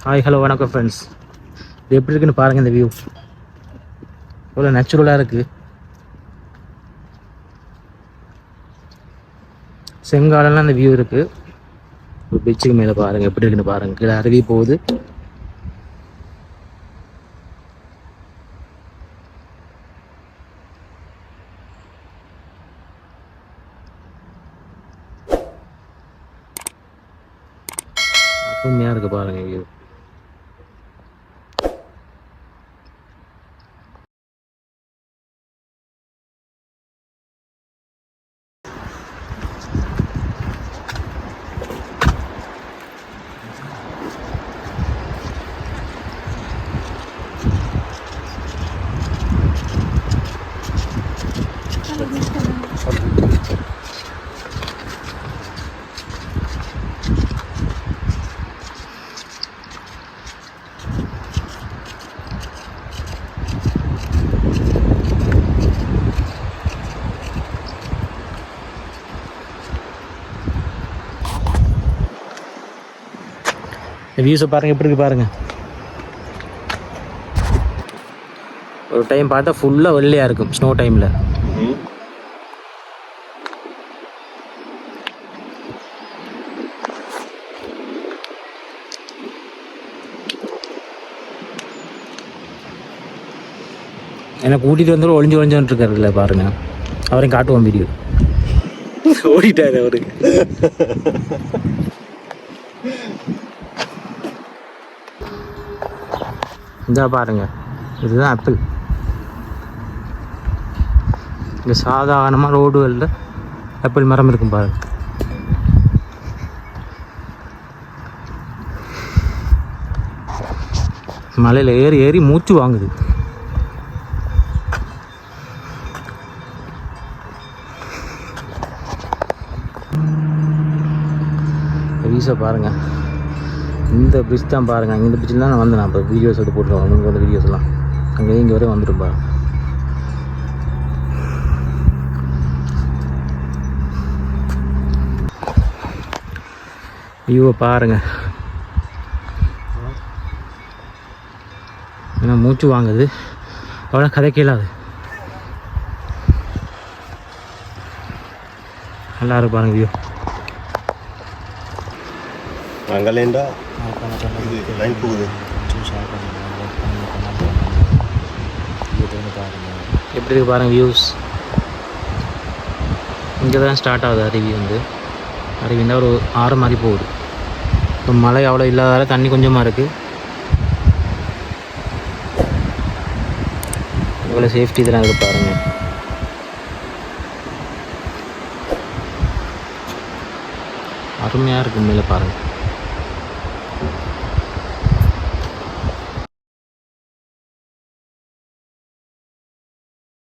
Hi hello வணக்கம் friends. இது எப்படி இருக்குன்னு பாருங்கள். இந்த வியூ எவ்வளோ நேச்சுரலாக இருக்குது. செங்காலெல்லாம் அந்த வியூ இருக்குது. ஒரு பீச்சுக்கு மேலே பாருங்கள் எப்படி இருக்குன்னு பாருங்கள். கீழே அருவி போகுது. அருமையாக இருக்குது பாருங்கள் வியூ. வியூஸை பாருங்கள் எப்படி இருக்குது பாருங்கள். ஒரு டைம் பார்த்தா ஃபுல்லாக வெள்ளையாக இருக்கும் ஸ்னோ டைமில். என்னை கூட்டிகிட்டு வந்து ஒளிஞ்சு ஒளிஞ்சுன்னு இருக்காருல்ல பாருங்க. அவரையும் காட்டுவோம் வீடியோ. ஓடிட்டாரு அவரு. இந்த பாருங்க, இதுதான் ஆப்பிள். இங்கே சாதாரணமாக ரோடுகளில் ஆப்பிள் மரம் இருக்கும் பாருங்க. மலையில் ஏறி ஏறி மூச்சு வாங்குது. வீச பாருங்க. இந்த பிரிட்ஜ் தான் பாருங்கள். இந்த பிரிட்ஜில் தான் நான் வந்து நான் இப்போ வீடியோஸ் எடுத்து போட்டுருவேன். உங்களுக்கு வந்து வீடியோஸ்லாம் அங்கே இங்கே வரையும் வந்துடும் பாருங்க. வியூவை பாருங்கள். ஏன்னா மூச்சு வாங்குது. அவ்வளோ கதை கேளாது. நல்லா இருக்கு பாருங்க வியூ. அங்கலேண்டா லைன் போகுது. எப்படி இருக்கு பாருங்கள் வியூஸ். இங்கே தான் ஸ்டார்ட் ஆகுது அருவி. வந்து அருவி இருந்தால் ஒரு ஆறு மாதிரி போகுது. இப்போ மழை அவ்வளோ இல்லாதால தண்ணி கொஞ்சமாக இருக்குது. இவ்வளோ சேஃப்டி இதெல்லாம் இருக்குது பாருங்கள். அருமையாக இருக்குது மேலே பாருங்கள்.